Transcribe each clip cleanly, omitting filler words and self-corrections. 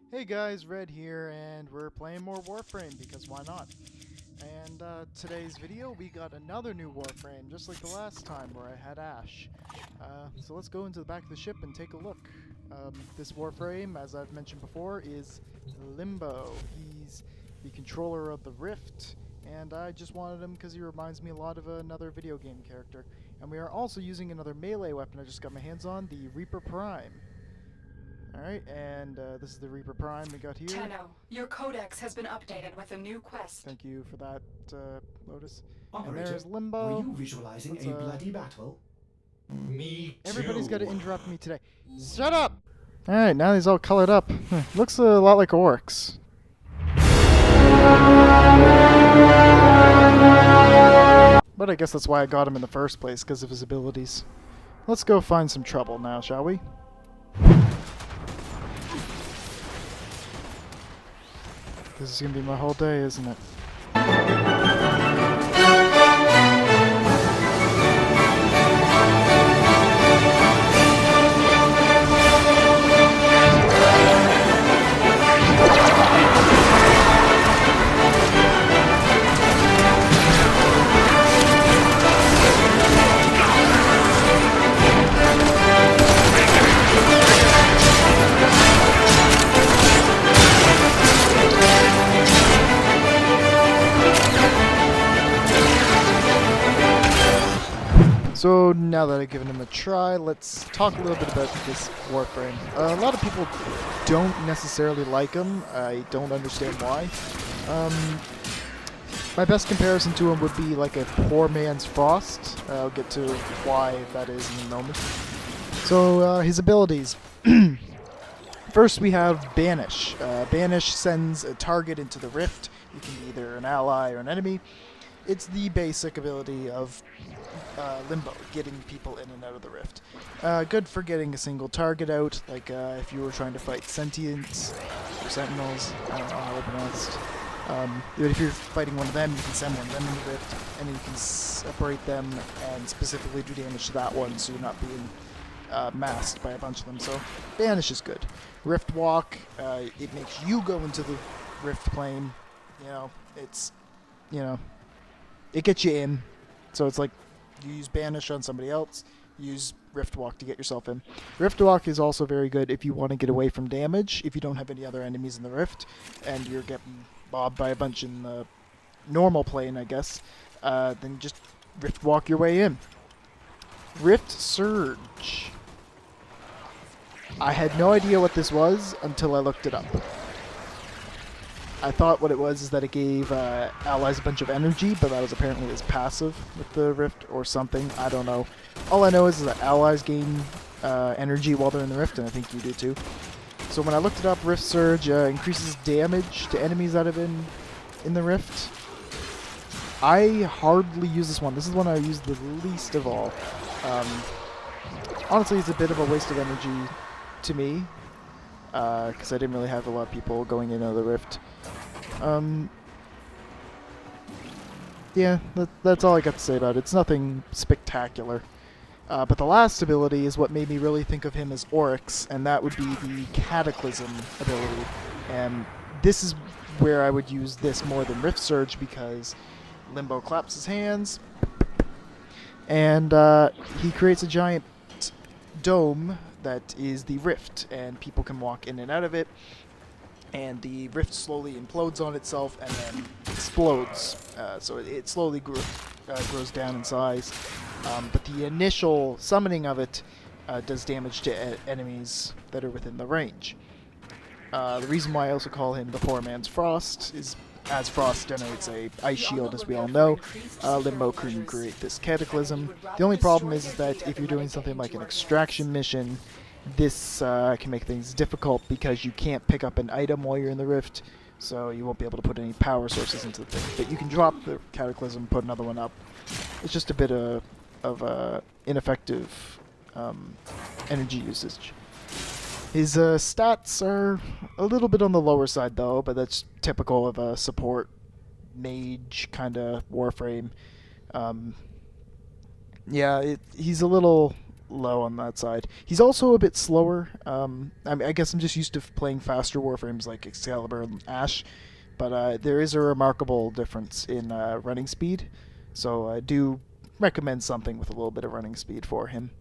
Hey guys, Red here, and we're playing more Warframe because why not? And today's video, we got another new Warframe, just like the last time where I had Ash. So let's go into the back of the ship and take a look. This Warframe, as I've mentioned before, is Limbo. He's the controller of the Rift, and I just wanted him because he reminds me a lot of another video game character. And we are also using another melee weapon I just got my hands on, the Reaper Prime. Alright, and this is the Reaper Prime we got here. Tenno, your codex has been updated with a new quest. Thank you for that, Lotus. Operator, and there's Limbo. were you visualizing a bloody battle? Me too. Everybody's got to interrupt me today. Shut up! Alright, now he's all colored up. Looks a lot like orcs. But I guess that's why I got him in the first place, because of his abilities. Let's go find some trouble now, shall we? This is gonna be my whole day, isn't it? So now that I've given him a try, let's talk a little bit about this Warframe. A lot of people don't necessarily like him. I don't understand why. My best comparison to him would be like a poor man's Frost. I'll get to why that is in a moment. So his abilities. First we have Banish. Banish sends a target into the rift. You can be either an ally or an enemy. It's the basic ability of Limbo, getting people in and out of the rift. Good for getting a single target out, like if you were trying to fight Sentients or Sentinels, I don't know how they're pronounced. But if you're fighting one of them, you can send one of them in the rift, and you can separate them and specifically do damage to that one, so you're not being masked by a bunch of them. So Banish is good. Rift Walk, it makes you go into the rift plane. You know, it's, you know, it gets you in. So it's like you use Banish on somebody else, use Rift Walk to get yourself in. Rift Walk is also very good if you want to get away from damage, if you don't have any other enemies in the rift, and you're getting bobbed by a bunch in the normal plane, I guess, then just Rift Walk your way in. Rift Surge. I had no idea what this was until I looked it up. I thought what it was is that it gave allies a bunch of energy, but that was apparently his passive with the rift or something. I don't know. All I know is that allies gain energy while they're in the rift, and I think you do too. So when I looked it up, Rift Surge increases damage to enemies that have been in the rift. I hardly use this one. This is one I use the least of all. Honestly, it's a bit of a waste of energy to me, because I didn't really have a lot of people going in and out of the rift. Yeah, that's all I got to say about it. It's nothing spectacular. But the last ability is what made me really think of him as Oryx, and that would be the Cataclysm ability. And this is where I would use this more than Rift Surge, because Limbo claps his hands, and he creates a giant dome that is the rift, and people can walk in and out of it, and the rift slowly implodes on itself and then explodes. So it slowly grows down in size. But the initial summoning of it does damage to enemies that are within the range. The reason why I also call him the poor man's Frost is, as Frost generates a ice shield, as we all know, Limbo can create this Cataclysm. The only problem is that if you're doing something like an extraction mission, this can make things difficult because you can't pick up an item while you're in the rift, so you won't be able to put any power sources into the thing. But you can drop the Cataclysm, put another one up. It's just a bit of ineffective energy usage. His stats are a little bit on the lower side, though, but that's typical of a support mage kind of Warframe. Yeah, he's a little low on that side. He's also a bit slower. I guess I'm just used to playing faster Warframes like Excalibur and Ash, but there is a remarkable difference in running speed, so I do recommend something with a little bit of running speed for him.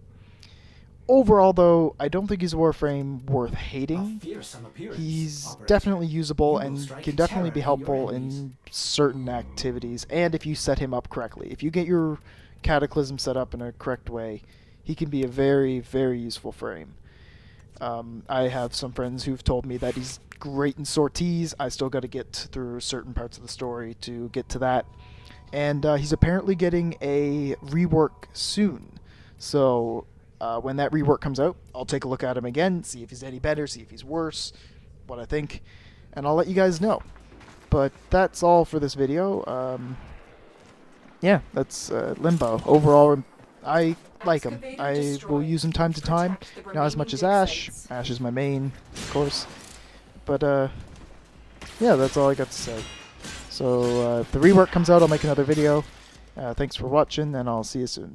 Overall, though, I don't think he's a Warframe worth hating. He's definitely usable and can definitely be helpful in certain activities, and if you set him up correctly. If you get your Cataclysm set up in a correct way, he can be a very, very useful frame. I have some friends who've told me that he's great in sorties. I still got to get through certain parts of the story to get to that. And he's apparently getting a rework soon. So when that rework comes out, I'll take a look at him again, see if he's any better, see if he's worse, what I think, and I'll let you guys know. But that's all for this video. Yeah, that's Limbo. Overall, I like him. I will use him time to time. Not as much as Ash. Ash is my main, of course. But, yeah, that's all I got to say. So, if the rework comes out, I'll make another video. Thanks for watching, and I'll see you soon.